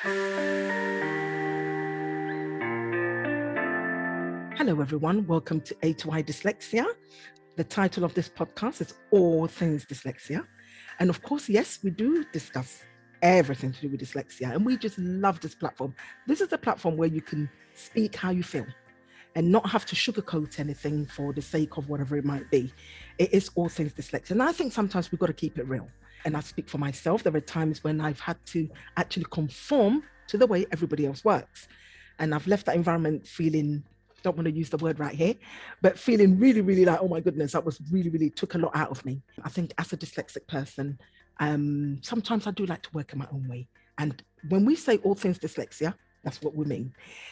Hello, everyone. Welcome to A to I Dyslexia. The title of this podcast is All Things Dyslexia. And of course, yes, we do discuss everything to do with dyslexia. And we just love this platform. This is a platform where you can speak how you feel and not have to sugarcoat anything for the sake of whatever it might be. It is all things dyslexia. And I think sometimes we've got to keep it real. And I speak for myself. There are times when I've had to actually conform to the way everybody else works. And I've left that environment feeling, don't want to use the word right here, but feeling really, really like, oh my goodness, that was really took a lot out of me. I think as a dyslexic person, sometimes I do like to work in my own way. And when we say all things dyslexia, that's what we mean.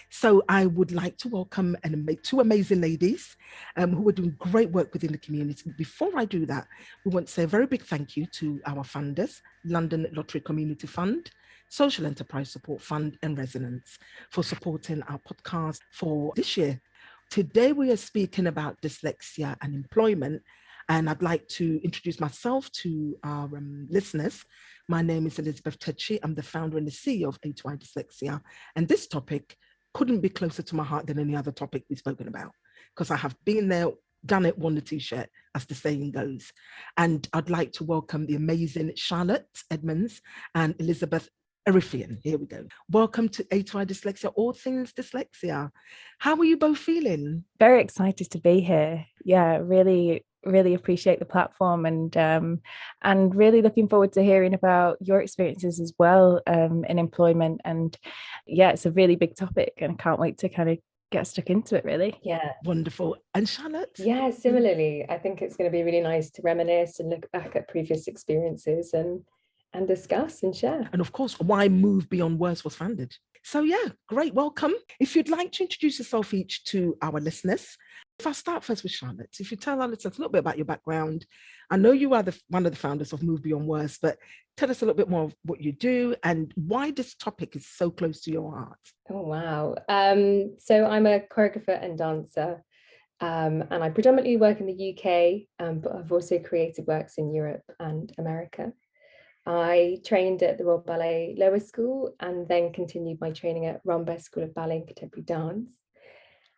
So I would like to welcome two amazing ladies who are doing great work within the community. Before I do that, we want to say a very big thank you to our funders, London Lottery Community Fund, Social Enterprise Support Fund, and Resonance for supporting our podcast for this year. Today we are speaking about dyslexia and employment, and I'd like to introduce myself to our listeners. My name is Elizabeth Tetchy. I'm the founder and the CEO of A2I Dyslexia, and this topic couldn't be closer to my heart than any other topic we've spoken about, because I have been there, done it, worn the t-shirt, as the saying goes. And I'd like to welcome the amazing Charlotte Edmonds and Elizabeth Arifien. Here we go. Welcome to A2I Dyslexia, all things dyslexia. How are you both feeling? Very excited to be here. Yeah, really appreciate the platform, and really looking forward to hearing about your experiences as well in employment. And yeah, it's a really big topic, and I can't wait to kind of get stuck into it, really. Yeah. Wonderful. And Charlotte? Yeah, similarly, I think it's going to be really nice to reminisce and look back at previous experiences and discuss and share. And of course, why Move Beyond Words was founded. So yeah, great, welcome. If you'd like to introduce yourself each to our listeners, if I start first with Charlotte, if you tell our listeners a little bit about your background. I know you are one of the founders of Move Beyond Words, but tell us a little bit more of what you do and why this topic is so close to your heart. Oh, wow. So I'm a choreographer and dancer, and I predominantly work in the UK, but I've also created works in Europe and America. I trained at the Royal Ballet Lower School and then continued my training at Rambert School of Ballet and Contemporary Dance.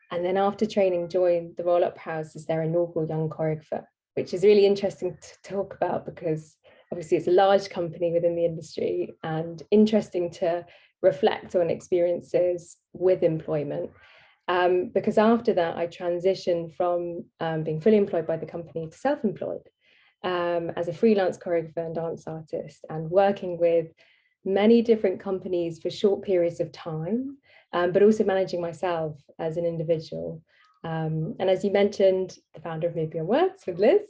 And then after training, joined the Royal Opera House as their inaugural young choreographer, which is really interesting to talk about because obviously it's a large company within the industry and interesting to reflect on experiences with employment. Because after that, I transitioned from being fully employed by the company to self-employed. As a freelance choreographer and dance artist, and working with many different companies for short periods of time, but also managing myself as an individual. And as you mentioned, the founder of Move Beyond Words with Liz,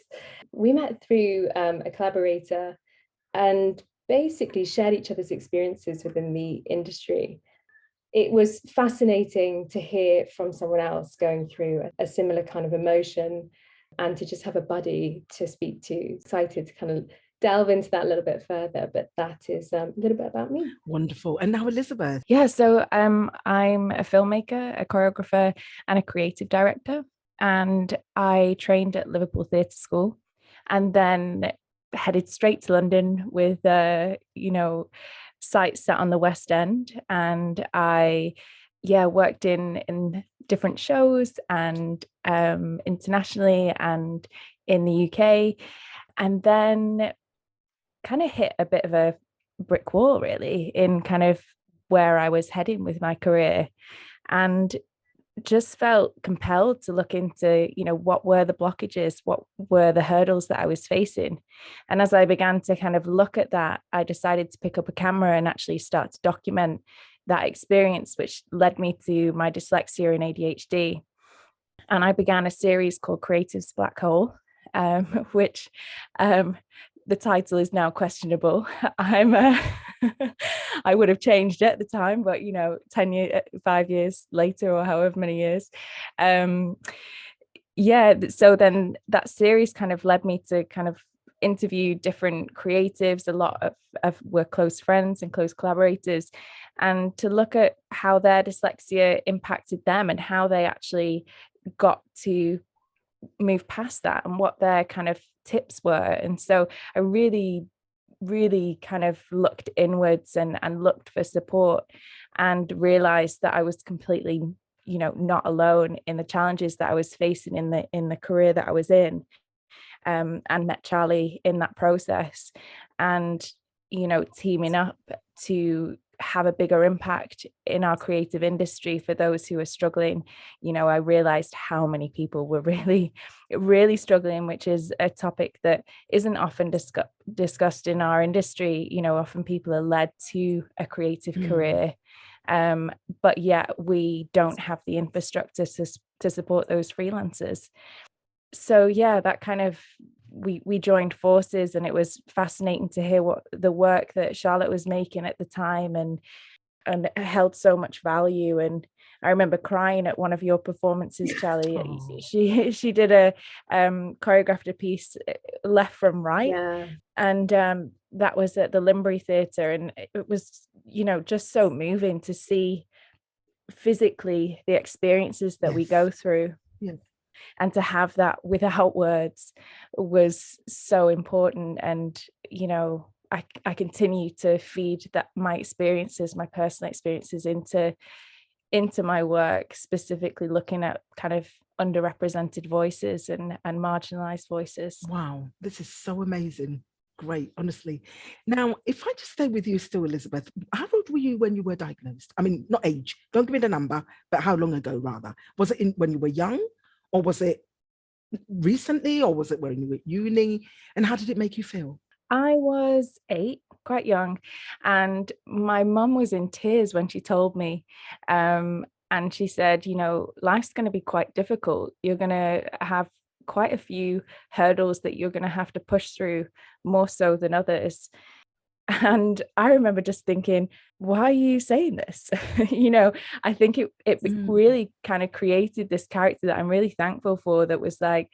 we met through a collaborator and basically shared each other's experiences within the industry. It was fascinating to hear from someone else going through a similar kind of emotion, and to just have a buddy to speak to. Excited to kind of delve into that a little bit further, but that is a little bit about me. Wonderful. And now Elizabeth. Yeah, so I'm a filmmaker, a choreographer, and a creative director. And I trained at Liverpool Theatre School and then headed straight to London with, sites set on the West End. And I worked in different shows and internationally and in the UK, and then kind of hit a bit of a brick wall really in kind of where I was heading with my career, and just felt compelled to look into, what were the blockages, what were the hurdles that I was facing. And as I began to kind of look at that, I decided to pick up a camera and actually start to document that experience, which led me to my dyslexia and ADHD. And I began a series called Creative's Black Hole, which the title is now questionable. I would have changed it at the time, but 5 years later, or however many years. So then that series kind of led me to kind of interview different creatives. A lot of were close friends and close collaborators, and to look at how their dyslexia impacted them and how they actually got to move past that and what their kind of tips were. And so I really really kind of looked inwards and looked for support, and realized that I was completely, not alone in the challenges that I was facing in the career that I was in, and met Charlie in that process, and teaming up to have a bigger impact in our creative industry for those who are struggling. I realized how many people were really, really struggling, which is a topic that isn't often discussed in our industry. Often people are led to a creative career, but yet we don't have the infrastructure to support those freelancers. So yeah, that kind of, we joined forces, and it was fascinating to hear what the work that Charlotte was making at the time, and it held so much value. And I remember crying at one of your performances, Charlie. Oh. She did a choreographed a piece, Left from Right. Yeah. And that was at the Limbury Theatre, and it was just so moving to see physically the experiences that we go through. Yes. And to have that without words was so important. And I continue to feed my experiences, my personal experiences, into my work, specifically looking at kind of underrepresented voices and marginalized voices. Wow, this is so amazing. Great, honestly. Now, if I just stay with you still, Elizabeth, how old were you when you were diagnosed? I mean, not age, don't give me the number, but how long ago rather? Was it when you were young, or was it recently, or was it when you were at uni? And how did it make you feel? I was 8, quite young, and my mum was in tears when she told me. And she said, life's going to be quite difficult. You're going to have quite a few hurdles that you're going to have to push through, more so than others. And I remember just thinking, why are you saying this? I think it really kind of created this character that I'm really thankful for, that was like,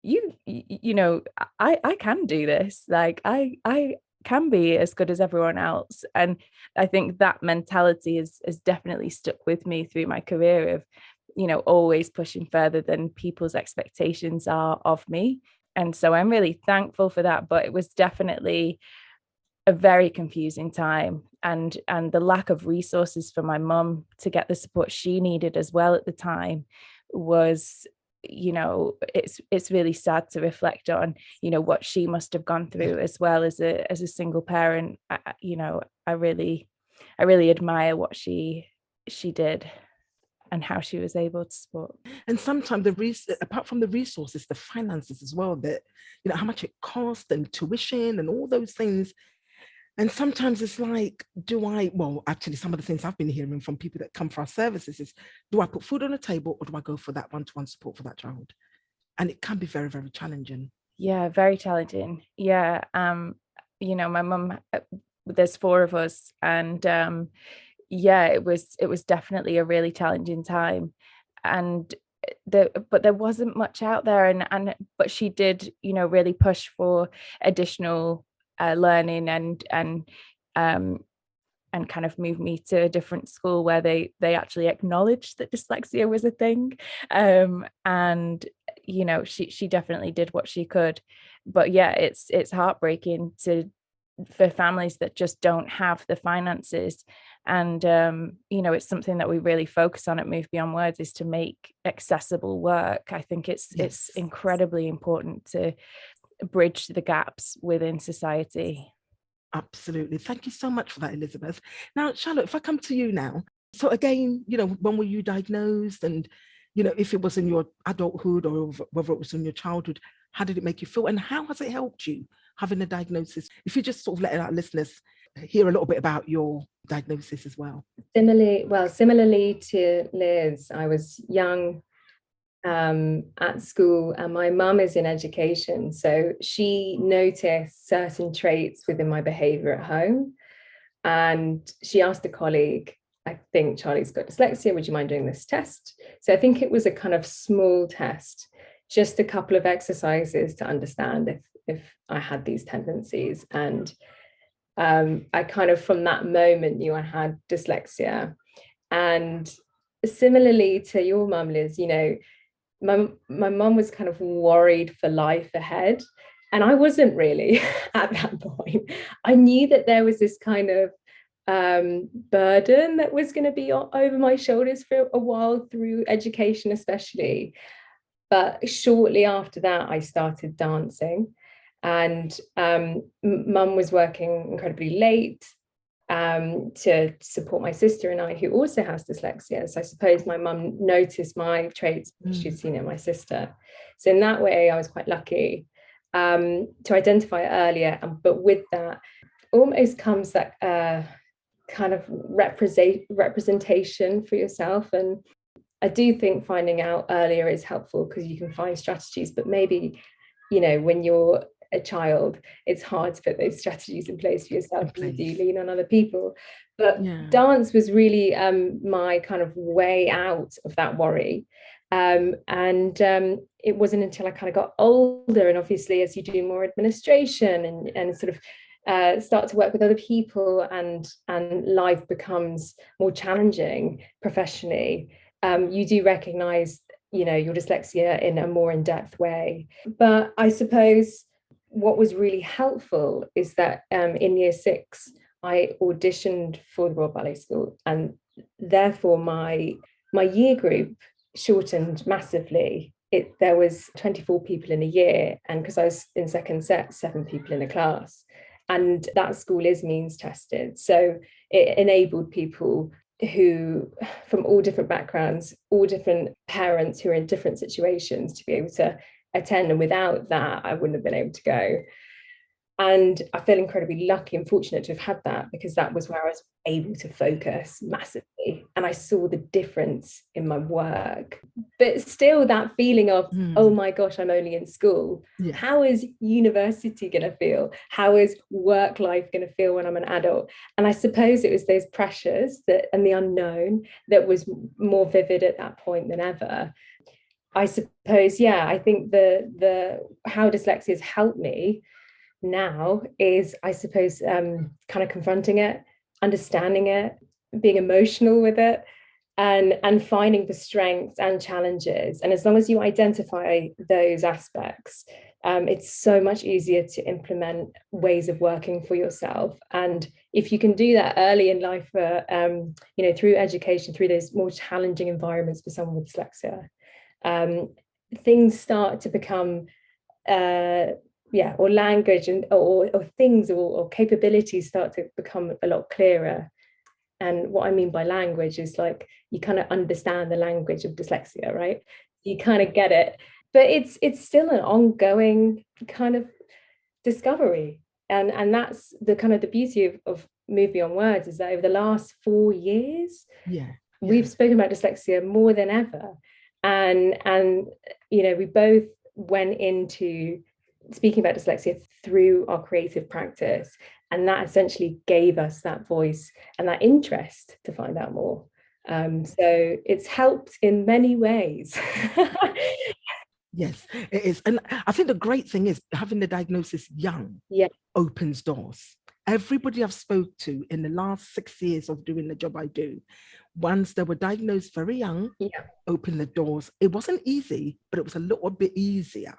I can do this. Like I can be as good as everyone else. And I think that mentality has definitely stuck with me through my career of, always pushing further than people's expectations are of me. And so I'm really thankful for that. But it was definitely a very confusing time, and the lack of resources for my mum to get the support she needed as well at the time was, it's really sad to reflect on, what she must have gone through as well as a single parent. I really admire what she did and how she was able to support. And sometimes apart from the resources, the finances as well, that how much it costs, and tuition and all those things. And sometimes it's like, actually, some of the things I've been hearing from people that come for our services is, do I put food on the table, or do I go for that one-to-one support for that child? And it can be very, very challenging. Yeah, very challenging. Yeah. My mum, there's 4 of us, and it was definitely a really challenging time. And but there wasn't much out there, but she did, really push for additional learning, and kind of moved me to a different school where they actually acknowledged that dyslexia was a thing. And she definitely did what she could. But yeah, it's heartbreaking for families that just don't have the finances. And it's something that we really focus on at Move Beyond Words, is to make accessible work. I think it's incredibly important to bridge the gaps within society. Absolutely. Thank you so much for that, Elizabeth. Now, Charlotte, if I come to you now. So again, when were you diagnosed? And, if it was in your adulthood or whether it was in your childhood, how did it make you feel? And how has it helped you having a diagnosis? If you just sort of let our listeners hear a little bit about your diagnosis as well. Similarly to Liz, I was young at school, and my mum is in education, so she noticed certain traits within my behavior at home, and she asked a colleague, I think Charlie's got dyslexia, would you mind doing this test? So I think it was a kind of small test, just a couple of exercises to understand if I had these tendencies. And I kind of, from that moment, knew I had dyslexia. And similarly to your mum, Liz, my mum was kind of worried for life ahead. And I wasn't really at that point. I knew that there was this kind of burden that was going to be over my shoulders for a while through education, especially. But shortly after that, I started dancing, and mum was working incredibly late to support my sister and I, who also has dyslexia. So I suppose my mum noticed my traits, she'd seen it in my sister. So in that way, I was quite lucky to identify it earlier. But with that, almost comes that kind of representation for yourself. And I do think finding out earlier is helpful because you can find strategies, but maybe, you know, when you're a child, it's hard to put those strategies in place for yourself. You do lean on other people. But dance was really my kind of way out of that worry. It wasn't until I kind of got older, and obviously as you do more administration and sort of start to work with other people, and life becomes more challenging professionally, you do recognize, you know, your dyslexia in a more in-depth way. But I suppose what was really helpful is that in year 6 I auditioned for the Royal Ballet School, and therefore my year group shortened massively. There was 24 people in a year, and because I was in second set, 7 people in a class, and that school is means tested, so it enabled people who from all different backgrounds, all different parents who are in different situations, to be able to attend. And without that, I wouldn't have been able to go. And I feel incredibly lucky and fortunate to have had that, because that was where I was able to focus massively. And I saw the difference in my work. But still that feeling of, oh my gosh, I'm only in school. Yeah. How is university going to feel? How is work life going to feel when I'm an adult? And I suppose it was those pressures and the unknown that was more vivid at that point than ever. I suppose, I think the how dyslexia has helped me now is, I suppose, kind of confronting it, understanding it, being emotional with it, and finding the strengths and challenges. And as long as you identify those aspects, it's so much easier to implement ways of working for yourself. And if you can do that early in life, through education, through those more challenging environments for someone with dyslexia, things start to become or language or things or capabilities start to become a lot clearer. And what I mean by language is, like, you kind of understand the language of dyslexia, right? You kind of get it, but it's still an ongoing kind of discovery. And that's the kind of the beauty of Move Beyond Words, is that over the last 4 years, we've spoken about dyslexia more than ever. And we both went into speaking about dyslexia through our creative practice, and that essentially gave us that voice and that interest to find out more. So it's helped in many ways. Yes, it is. And I think the great thing is having the diagnosis young opens doors. Everybody I've spoke to in the last 6 years of doing the job I do, once they were diagnosed very young, opened the doors. It wasn't easy, but it was a little bit easier.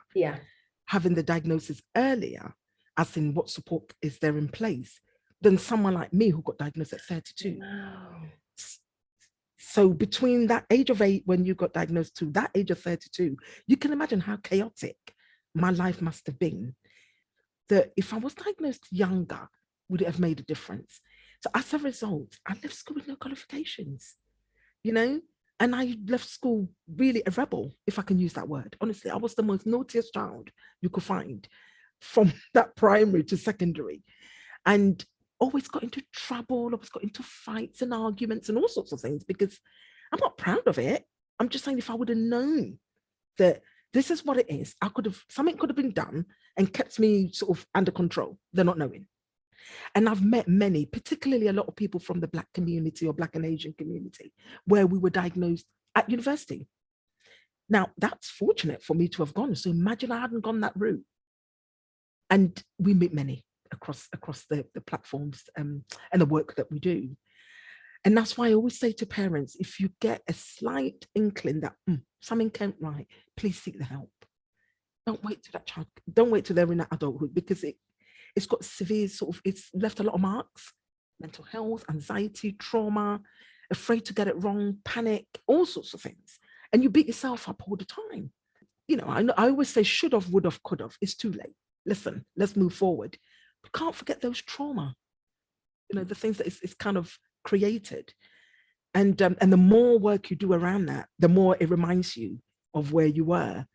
Having the diagnosis earlier, as in what support is there in place, than someone like me who got diagnosed at 32. Wow. So between that age of 8, when you got diagnosed, to that age of 32, you can imagine how chaotic my life must have been. That if I was diagnosed younger, would it have made a difference? So as a result, I left school with no qualifications, and I left school really a rebel, if I can use that word. Honestly, I was the most naughtiest child you could find from that primary to secondary, and always got into trouble, always got into fights and arguments and all sorts of things, because I'm not proud of it. I'm just saying, if I would have known that this is what it is, something could have been done and kept me sort of under control, they're not knowing. And I've met many, particularly a lot of people from the Black community or Black and Asian community, where we were diagnosed at university. Now, that's fortunate for me to have gone. So imagine I hadn't gone that route. And we meet many across the platforms and the work that we do. And that's why I always say to parents, if you get a slight inkling that something can't right, please seek the help. Don't wait till that child, don't wait till they're in that adulthood, because it's got severe it's left a lot of marks: mental health, anxiety, trauma, afraid to get it wrong, panic, all sorts of things. And you beat yourself up all the time. I always say should have, would have, could have. It's too late. Listen, let's move forward. But can't forget those trauma, the things that it's kind of created. And the more work you do around that, the more it reminds you of where you were.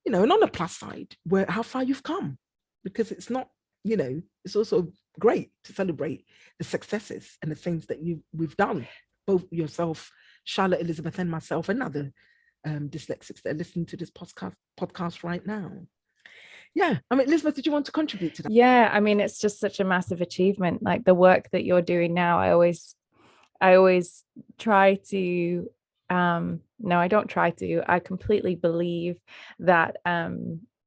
And on the plus side, how far you've come, because it's not, it's also great to celebrate the successes and the things that we've done, both yourself, Charlotte, Elizabeth, and myself, and other dyslexics that are listening to this podcast right now. Yeah, I mean, Elizabeth, did you want to contribute to that? Yeah, I mean, it's just such a massive achievement. Like the work that you're doing now, I always try to, no, I don't try to, I completely believe that,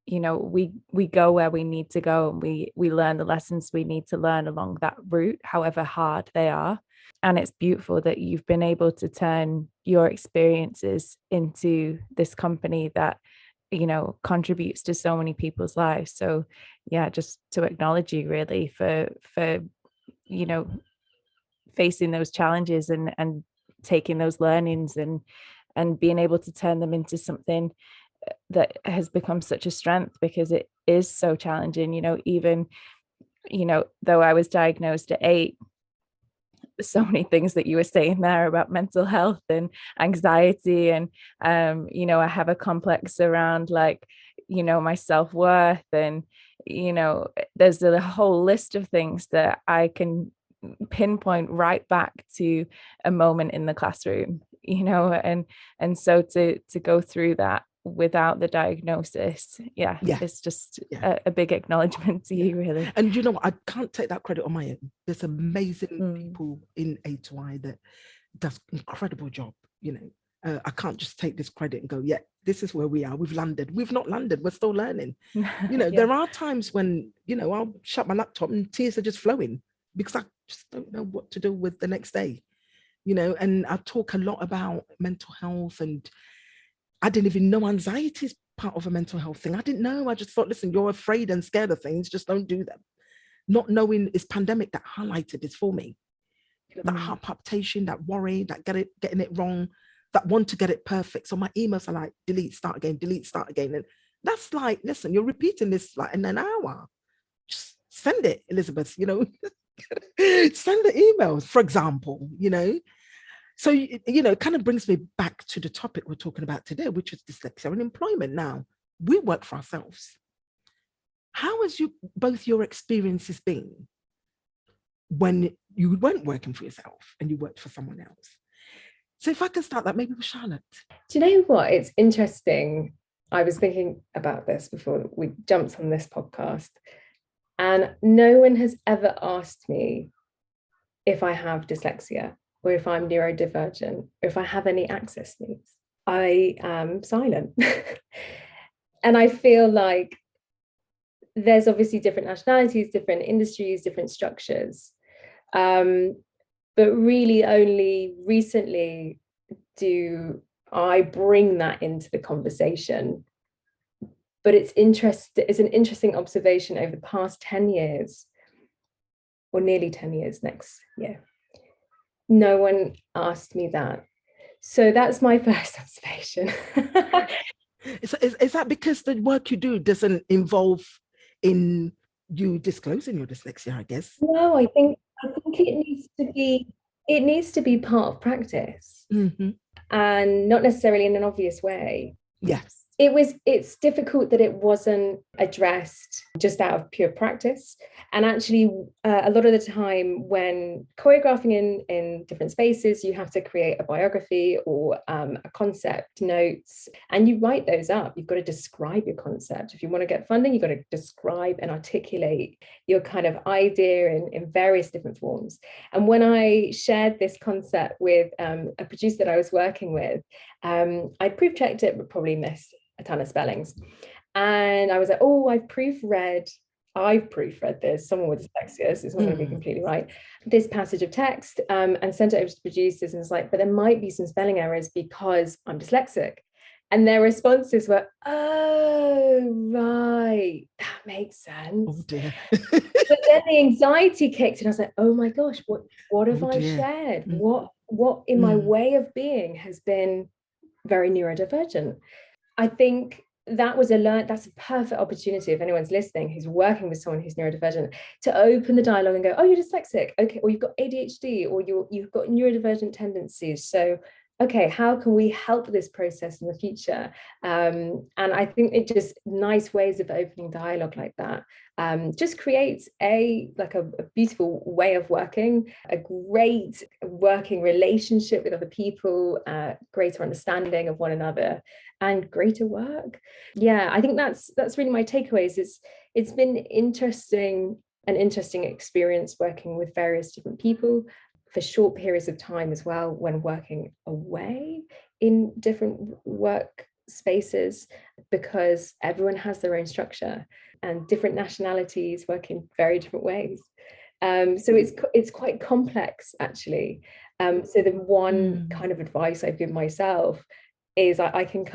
we go where we need to go, and we learn the lessons we need to learn along that route, however hard they are. And it's beautiful that you've been able to turn your experiences into this company that, contributes to so many people's lives. So yeah, just to acknowledge you really for facing those challenges and taking those learnings and being able to turn them into something that has become such a strength, because it is so challenging. Even though I was diagnosed at 8, so many things that you were saying there about mental health and anxiety, and I have a complex around my self-worth, and there's a whole list of things that I can pinpoint right back to a moment in the classroom, and so to go through that without the diagnosis, it's just a big acknowledgement to you, really. And I can't take that credit on my own. There's amazing people in A2I that does incredible job. I can't just take this credit and go, yeah, this is where we are, we've landed. We've not landed, we're still learning. There are times when I'll shut my laptop and tears are just flowing, because I just don't know what to do with the next day. And I talk a lot about mental health, and I didn't even know anxiety is part of a mental health thing. I didn't know. I just thought, listen, you're afraid and scared of things, just don't do them. Not knowing it's pandemic that highlighted this for me. That heart palpitation, that worry, that getting it wrong, that want to get it perfect. So my emails are like, delete, start again, delete, start again. And that's like, listen, you're repeating this like in an hour. Just send it, Elizabeth, send the emails, for example, So, it kind of brings me back to the topic we're talking about today, which is dyslexia and employment. Now, we work for ourselves. How has both your experiences been when you weren't working for yourself and you worked for someone else? So if I can start that, maybe with Charlotte. Do you know what? It's interesting. I was thinking about this before we jumped on this podcast, and no one has ever asked me if I have dyslexia, or if I'm neurodivergent, or if I have any access needs. I am silent. And I feel like there's obviously different nationalities, different industries, different structures. But really only recently do I bring that into the conversation. But it's an interesting observation over the past 10 years, or nearly 10 years next year. No one asked me that. So that's my first observation. Is that because the work you do doesn't involve in you disclosing your dyslexia, I guess? No, I think it needs to be part of practice, and not necessarily in an obvious way. Yes. It's difficult that it wasn't addressed just out of pure practice. And actually, a lot of the time when choreographing in different spaces, you have to create a biography or a concept notes, and you write those up. You've got to describe your concept. If you want to get funding, you've got to describe and articulate your kind of idea in various different forms. And when I shared this concept with a producer that I was working with, I proof checked it, but probably missed a ton of spellings. And I was like, oh, I've proofread this, someone with dyslexia, so it's not going to be completely right, this passage of text, and sent it over to the producers, and it's like, but there might be some spelling errors because I'm dyslexic. And their responses were, oh, right, that makes sense. Oh dear. But then the anxiety kicked in. I was like, oh my gosh, what have I dear. shared? What in my way of being has been very neurodivergent? I think that's a perfect opportunity, if anyone's listening who's working with someone who's neurodivergent, to open the dialogue and go, oh, you're dyslexic, okay, or you've got ADHD, or you've got neurodivergent tendencies. So okay, how can we help this process in the future? And I think it just nice ways of opening dialogue like that just creates a beautiful way of working, a great working relationship with other people, greater understanding of one another, and greater work. Yeah, I think that's really my takeaways. It's been an interesting experience working with various different people for short periods of time as well, when working away in different work spaces, because everyone has their own structure and different nationalities work in very different ways. So it's quite complex, actually. So the one kind of advice I've given myself is I can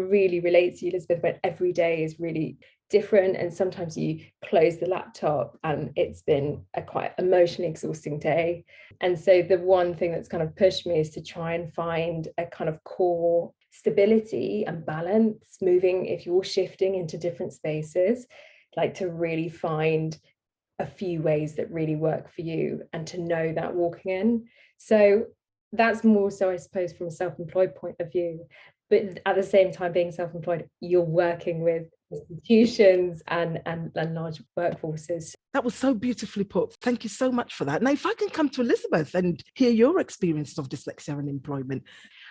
really relate to you, Elizabeth, when every day is really different, and sometimes you close the laptop and it's been a quite emotionally exhausting day. And so the one thing that's kind of pushed me is to try and find a kind of core stability and balance moving, if you're shifting into different spaces, like to really find a few ways that really work for you and to know that walking in. So that's more so, I suppose, from a self-employed point of view. But at the same time, being self-employed, you're working with institutions and large workforces. That was so beautifully put. Thank you so much for that. Now, if I can come to Elizabeth and hear your experiences of dyslexia and employment.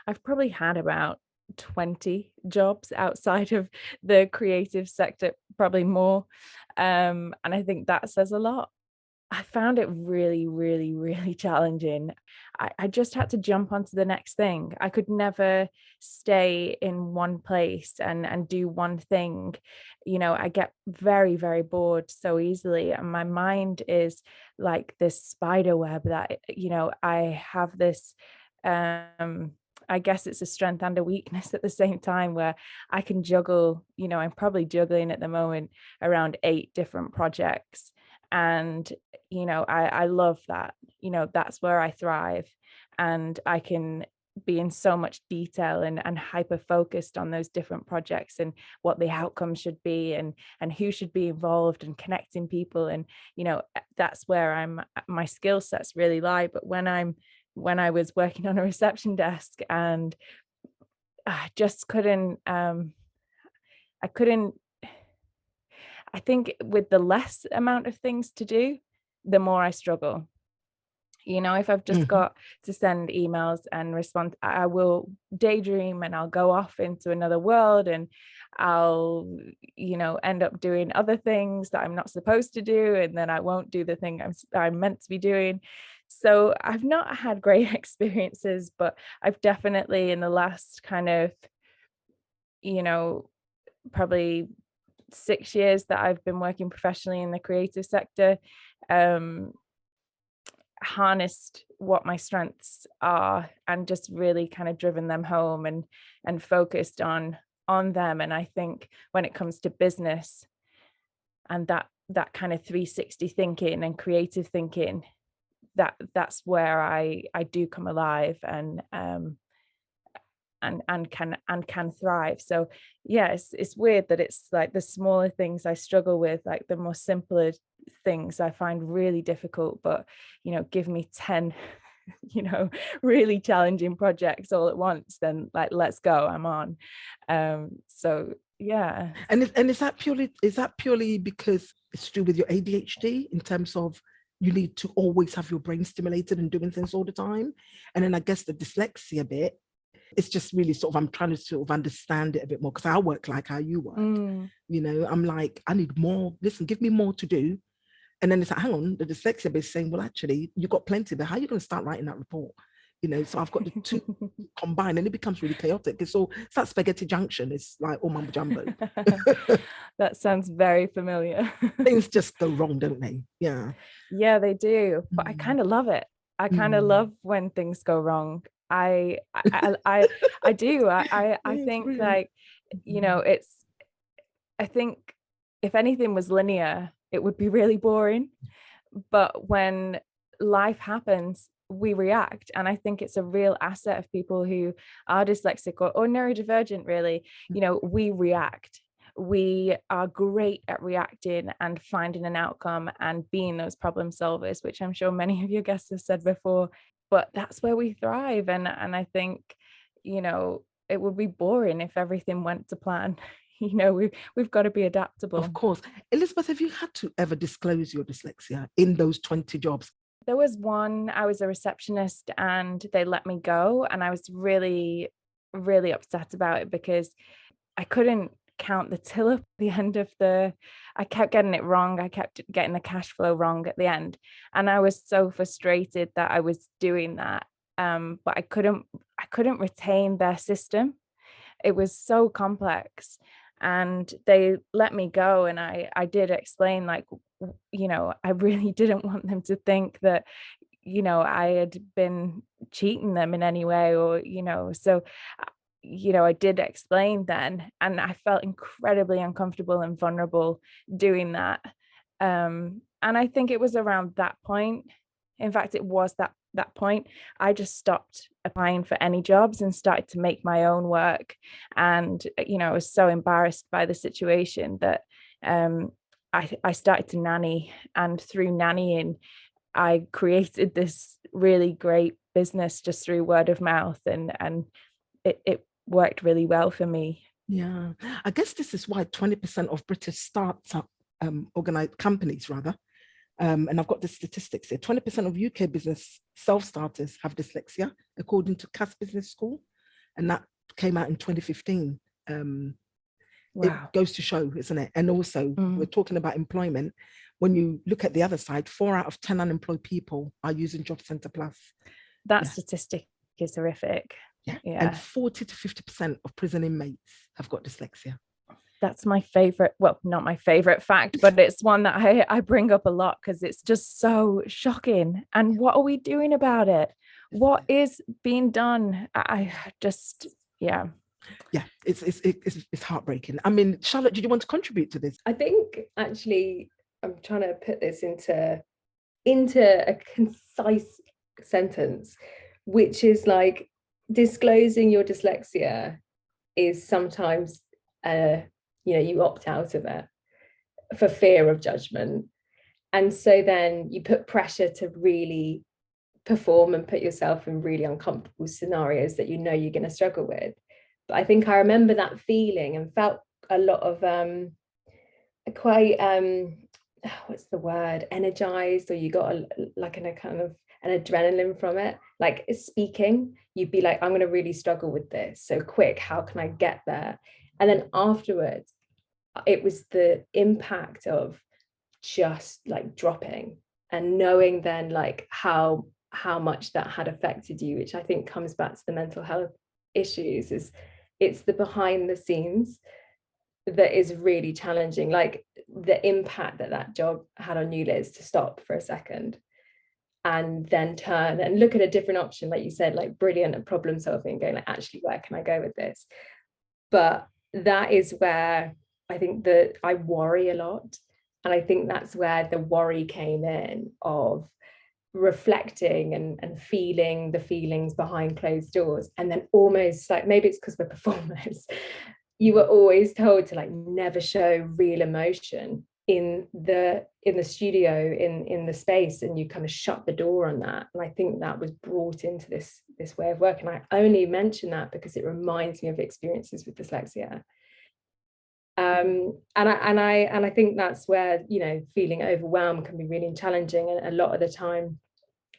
I've probably had about 20 jobs outside of the creative sector, probably more. And I think that says a lot. I found it really, really, really challenging. I just had to jump onto the next thing. I could never stay in one place and do one thing. You know, I get very, very bored so easily. And my mind is like this spider web that, you know, I have this, I guess it's a strength and a weakness at the same time, where I can juggle, you know, I'm probably juggling at the moment around 8 different projects. And, you know, I love that, you know, that's where I thrive, and I can be in so much detail and hyper focused on those different projects and what the outcome should be and who should be involved and connecting people. And, you know, that's where my skill sets really lie. But when I was working on a reception desk, and I just couldn't, I think with the less amount of things to do, the more I struggle. You know, if I've just got to send emails and respond, I will daydream and I'll go off into another world, and I'll, you know, end up doing other things that I'm not supposed to do. And then I won't do the thing I'm meant to be doing. So I've not had great experiences, but I've definitely, in the last kind of, you know, probably 6 years that I've been working professionally in the creative sector, harnessed what my strengths are and just really kind of driven them home and focused on them. And I think when it comes to business and that kind of 360 thinking and creative thinking, that's where I do come alive and can thrive. So yeah, it's weird that it's like the smaller things I struggle with, like the more simpler things I find really difficult. But, you know, give me 10 you know, really challenging projects all at once, then like, let's go, I'm on. So yeah. And is that purely because it's to do with your ADHD, in terms of you need to always have your brain stimulated and doing things all the time? And then I guess the dyslexia bit, it's just really sort of, I'm trying to sort of understand it a bit more, because I work like how you work. You know, I'm like, I need more, listen, give me more to do. And then it's like, hang on, the dyslexia bit is saying, well, actually, you've got plenty, but how are you going to start writing that report? You know, so I've got the two combined, and it becomes really chaotic. It's that spaghetti junction. It's like all mumbo jumbo. That sounds very familiar. Things just go wrong, don't they? Yeah. Yeah, they do. But I kind of love it. I kind of love when things go wrong. I do. I It's think brilliant. like, I think if anything was linear, it would be really boring. But when life happens, we react. And I think it's a real asset of people who are dyslexic or neurodivergent, really. We react. We are great at reacting and finding an outcome and being those problem solvers, which I'm sure many of your guests have said before. But that's where we thrive. And I think, it would be boring if everything went to plan. We've got to be adaptable. Of course. Elizabeth, have you had to ever disclose your dyslexia in those 20 jobs? There was one, I was a receptionist and they let me go. And I was really, really upset about it because I couldn't count the till at the end of I kept getting it wrong. I kept getting the cash flow wrong at the end. And I was so frustrated that I was doing that. But I couldn't retain their system. It was so complex. And they let me go. And I did explain, like, I really didn't want them to think that, I had been cheating them in any way or, so, I did explain then, and I felt incredibly uncomfortable and vulnerable doing that. And I think it was around that point. In fact, it was that point I just stopped applying for any jobs and started to make my own work. And I was so embarrassed by the situation that I started to nanny, and through nannying I created this really great business just through word of mouth, and it worked really well for me. Yeah, I guess this is why 20% of British startup organized companies rather, and I've got the statistics here, 20% of UK business self-starters have dyslexia, according to Cass Business School, and that came out in 2015. Wow. It goes to show, isn't it? And also, we're talking about employment. When you look at the other side, 4 out of 10 unemployed people are using Job Centre Plus. That statistic is horrific. Yeah. And 40 to 50% of prison inmates have got dyslexia. That's my favorite, well, not my favorite fact, but it's one that I bring up a lot because it's just so shocking. And what are we doing about it? What is being done? I just, yeah, it's heartbreaking. I mean, Charlotte, did you want to contribute to this? I think actually I'm trying to put this into a concise sentence, which is like, disclosing your dyslexia is sometimes you opt out of it for fear of judgment, and so then you put pressure to really perform and put yourself in really uncomfortable scenarios that you're going to struggle with. But I think I remember that feeling and felt a lot of quite what's the word, energized, or you got a kind of an adrenaline from it. Like speaking, you'd be like, I'm going to really struggle with this, so quick, how can I get there? And then afterwards, it was the impact of just like dropping and knowing then like how much that had affected you, which I think comes back to the mental health issues. Is it's the behind the scenes that is really challenging, like the impact that job had on you, Liz, to stop for a second and then turn and look at a different option, like you said, like brilliant at problem solving, going like, actually, where can I go with this? But that is where I think that I worry a lot. And I think that's where the worry came in, of reflecting and feeling the feelings behind closed doors. And then almost like, maybe it's because we're performers, you were always told to like never show real emotion in the studio, in the space, and you kind of shut the door on that. And I think that was brought into this way of work. And I only mention that because it reminds me of experiences with dyslexia. And I think that's where, feeling overwhelmed can be really challenging. And a lot of the time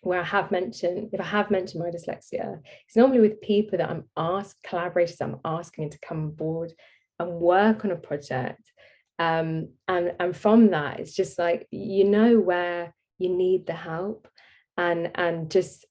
where if I have mentioned my dyslexia, it's normally with people that collaborators I'm asking to come on board and work on a project. And from that, it's just like, where you need the help, and just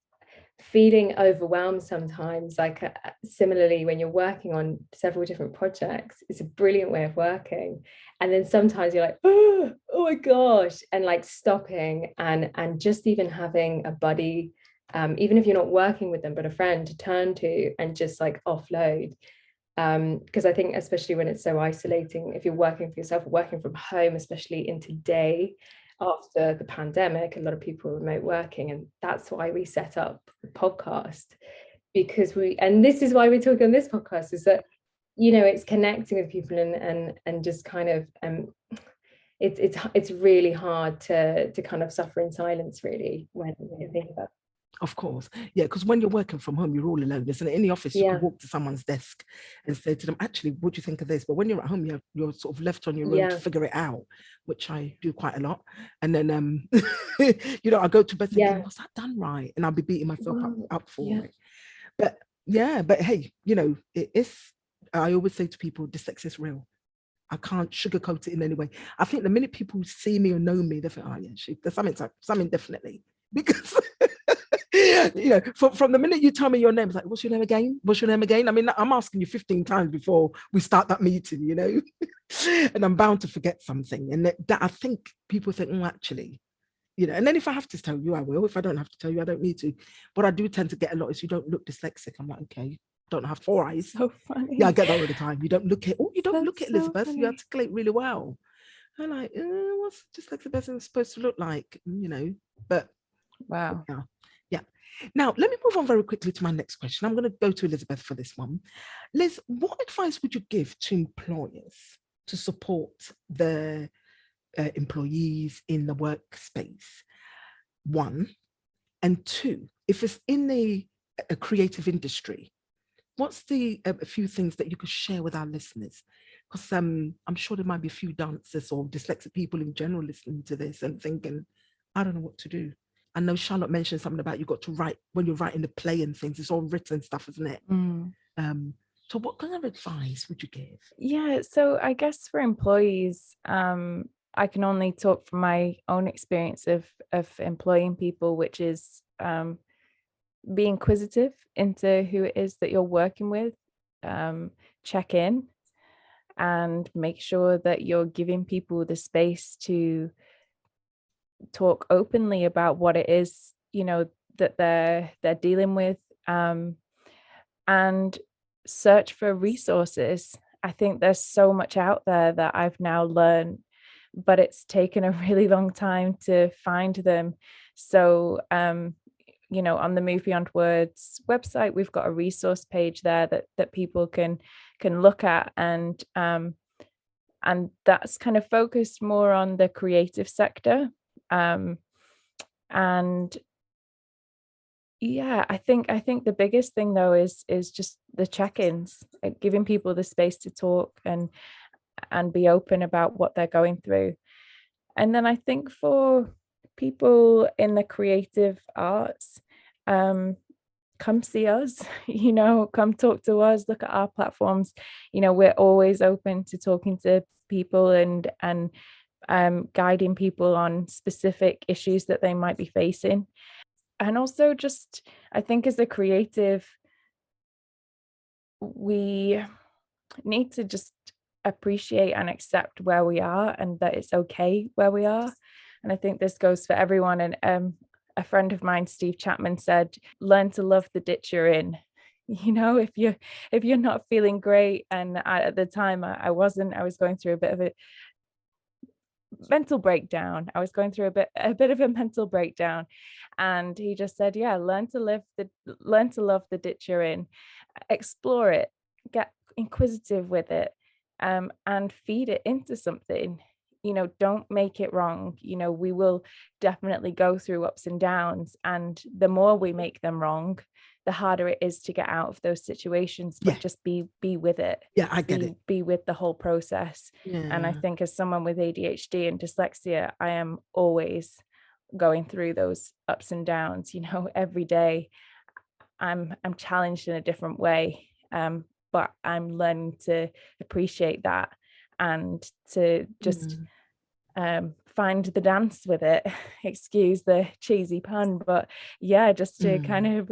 feeling overwhelmed sometimes, like similarly when you're working on several different projects, it's a brilliant way of working. And then sometimes you're like, oh my gosh, and like stopping and just even having a buddy even if you're not working with them, but a friend to turn to and just like offload. Because I think especially when it's so isolating, if you're working for yourself, working from home, especially in today after the pandemic, a lot of people are remote working, and that's why we set up the podcast, because and this is why we're talking on this podcast, is that, you know, it's connecting with people and just kind of it's really hard to kind of suffer in silence, really, when you think about it. Of course. Yeah, because when you're working from home, you're all alone. Isn't it? In the office, you can walk to someone's desk and say to them, actually, what do you think of this? But when you're at home, you're sort of left on your own to figure it out, which I do quite a lot. And then, you know, I go to bed thinking, was that done right? And I'll be beating myself up for it. But hey, you know, I always say to people, dyslexia is real. I can't sugarcoat it in any way. I think the minute people see me or know me, they think, oh yeah, there's something definitely. Because you know, from the minute you tell me your name, it's like, what's your name again? What's your name again? I mean, I'm asking you 15 times before we start that meeting, you know, and I'm bound to forget something. And that I think people think, actually, you know, and then if I have to tell you, I will. If I don't have to tell you, I don't need to. What I do tend to get a lot is, you don't look dyslexic. I'm like, okay, don't have 4 eyes. So funny. Yeah, I get that all the time. You don't look it. Oh, you don't look it, Elizabeth. So you articulate really well. I'm like, what's dyslexic person supposed to look like? You know, but wow. Yeah. Now, let me move on very quickly to my next question. I'm going to go to Elizabeth for this one. Liz, what advice would you give to employers to support the employees in the workspace? 1, and 2, if it's in a creative industry, what's a few things that you could share with our listeners? Because I'm sure there might be a few dancers or dyslexic people in general listening to this and thinking, I don't know what to do. I know Charlotte mentioned something about you got to write when you're writing the play and things. It's all written stuff, isn't it? So what kind of advice would you give? Yeah, so I guess for employees, I can only talk from my own experience of employing people, which is be inquisitive into who it is that you're working with, check in and make sure that you're giving people the space to talk openly about what it is, you know, that they're dealing with, and search for resources. I think there's so much out there that I've now learned, but it's taken a really long time to find them. So you know, on the Move Beyond Words website, we've got a resource page there that people can look at, and that's kind of focused more on the creative sector. And yeah, I think the biggest thing though is just the check-ins, like giving people the space to talk and be open about what they're going through. And then I think for people in the creative arts, come see us, you know, come talk to us, look at our platforms. You know, we're always open to talking to people and guiding people on specific issues that they might be facing. And also just, I think as a creative, we need to just appreciate and accept where we are and that it's okay where we are. And I think this goes for everyone. And a friend of mine, Steve Chapman, said, learn to love the ditch you're in. You know, if you're not feeling great, and at the time I wasn't, I was going through a bit of a mental breakdown. I was going through a bit of a mental breakdown, and he just said, yeah, learn to love the ditch you're in, explore it, get inquisitive with it, and feed it into something. You know, don't make it wrong. You know, we will definitely go through ups and downs, and the more we make them wrong, the harder it is to get out of those situations. But just be with it. Yeah, I get it. Be with the whole process. Yeah. And I think as someone with ADHD and dyslexia, I am always going through those ups and downs. You know, every day I'm challenged in a different way, but I'm learning to appreciate that and to just find the dance with it. Excuse the cheesy pun, but yeah, just to kind of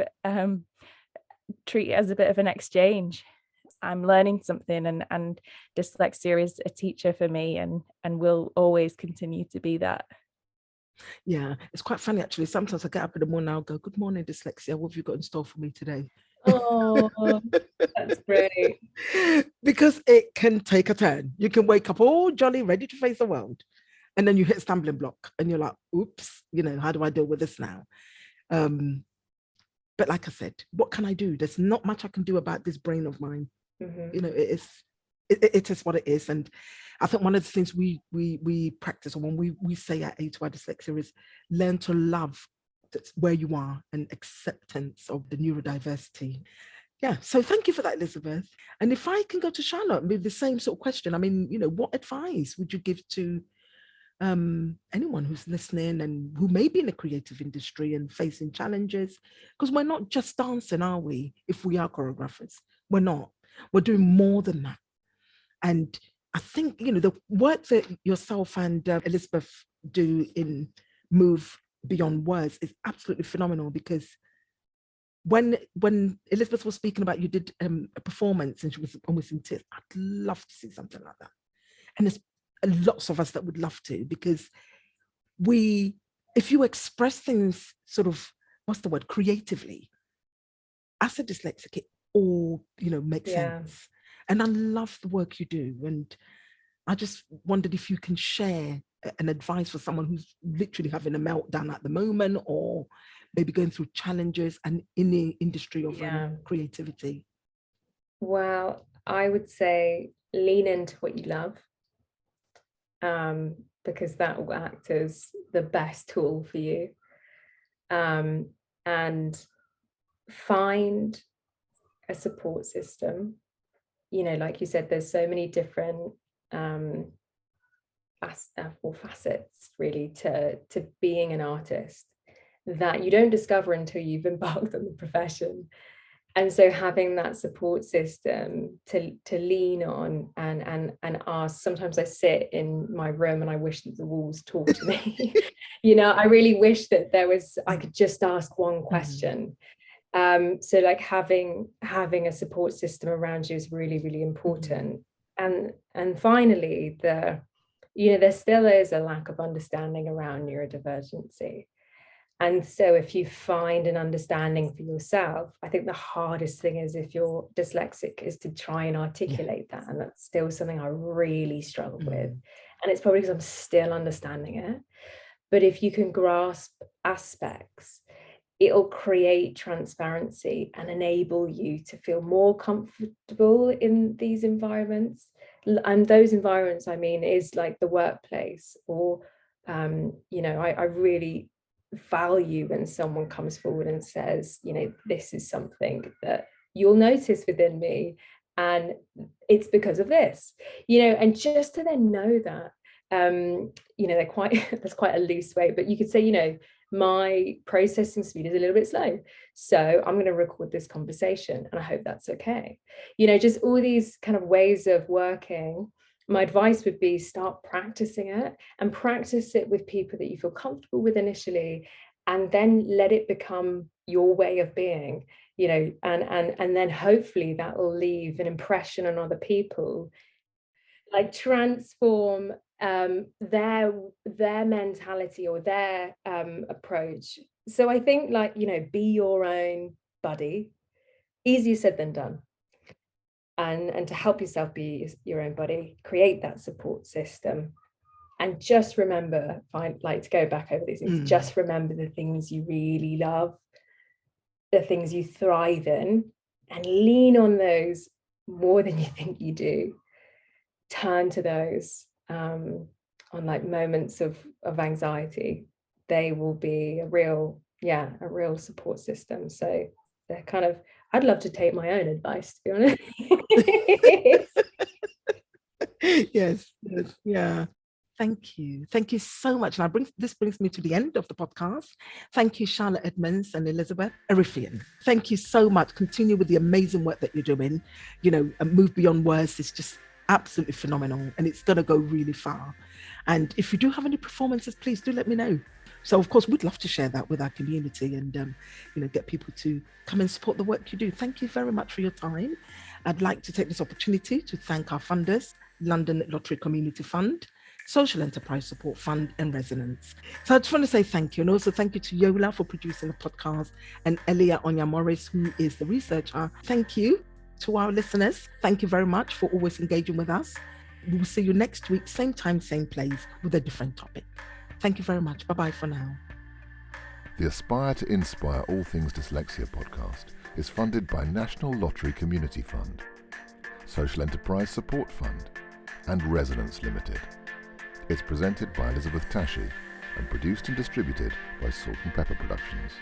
treat it as a bit of an exchange. I'm learning something, and dyslexia is a teacher for me, and will always continue to be that. Yeah, it's quite funny actually. Sometimes I get up in the morning, I'll go, "Good morning, Dyslexia. What have you got in store for me today?" Oh, that's great. Because it can take a turn. You can wake up all jolly, ready to face the world, and then you hit a stumbling block, and you're like, "Oops, how do I deal with this now?" But like I said, what can I do? There's not much I can do about this brain of mine. It is what it is. And I think one of the things we practice, or when we say at A2I Dyslexia, is learn to love where you are and acceptance of the neurodiversity. Yeah, so thank you for that, Elizabeth. And if I can go to Charlotte with the same sort of question, I mean, what advice would you give to anyone who's listening and who may be in the creative industry and facing challenges? Because we're not just dancing, are we? If we are choreographers, we're not. We're doing more than that. And I think, the work that yourself and Elizabeth do in Move Beyond Words is absolutely phenomenal, because when Elizabeth was speaking about, you did a performance and she was almost in tears, I'd love to see something like that. And there's lots of us that would love to, because if you express things sort of, what's the word, creatively, as a dyslexic, it all, makes sense. And I love the work you do. And I just wondered if you can share an advice for someone who's literally having a meltdown at the moment, or maybe going through challenges and in the industry of creativity. Well, I would say lean into what you love, because that will act as the best tool for you. And find a support system. Like you said, there's so many different facets really to being an artist that you don't discover until you've embarked on the profession. And so having that support system to lean on and ask. Sometimes I sit in my room and I wish that the walls talk to me. I really wish that I could just ask one question. So like having a support system around you is really, really important. And finally, there still is a lack of understanding around neurodivergency. And so if you find an understanding for yourself, I think the hardest thing is, if you're dyslexic, is to try and articulate that. And that's still something I really struggle with. And it's probably because I'm still understanding it. But if you can grasp aspects, it'll create transparency and enable you to feel more comfortable in these environments. And those environments, I mean, is like the workplace, or, I really value when someone comes forward and says, this is something that you'll notice within me, and it's because of this, and just to then know that, that's quite a loose way, but you could say, my processing speed is a little bit slow, so I'm going to record this conversation and I hope that's okay. Just all these kind of ways of working. My advice would be, start practicing it, and practice it with people that you feel comfortable with initially, and then let it become your way of being, and then hopefully that will leave an impression on other people, like transform their mentality or their approach. So I think, be your own buddy. Easier said than done. And to help yourself be your own buddy, create that support system. And just remember, to go back over these things, just remember the things you really love, the things you thrive in, and lean on those more than you think you do. Turn to those on moments of anxiety. They will be a real support system. So they're kind of, I'd love to take my own advice, to be honest. Yes, yeah. Thank you so much. Now this brings me to the end of the podcast. Thank you, Charlotte Edmonds and Elizabeth Arifien. Thank you so much. Continue with the amazing work that you're doing. Move Beyond Words is just absolutely phenomenal, and it's going to go really far. And if you do have any performances, please do let me know. So of course, we'd love to share that with our community and get people to come and support the work you do. Thank you very much for your time. I'd like to take this opportunity to thank our funders, London Lottery Community Fund, Social Enterprise Support Fund, and Resonance. So I just want to say thank you. And also thank you to Yola for producing the podcast and Elia Onya-Morris, who is the researcher. Thank you to our listeners. Thank you very much for always engaging with us. We'll see you next week, same time, same place, with a different topic. Thank you very much. Bye-bye for now. The Aspire to Inspire All Things Dyslexia podcast is funded by National Lottery Community Fund, Social Enterprise Support Fund, and Resonance Limited. It's presented by Elizabeth Tashi and produced and distributed by Salt and Pepper Productions.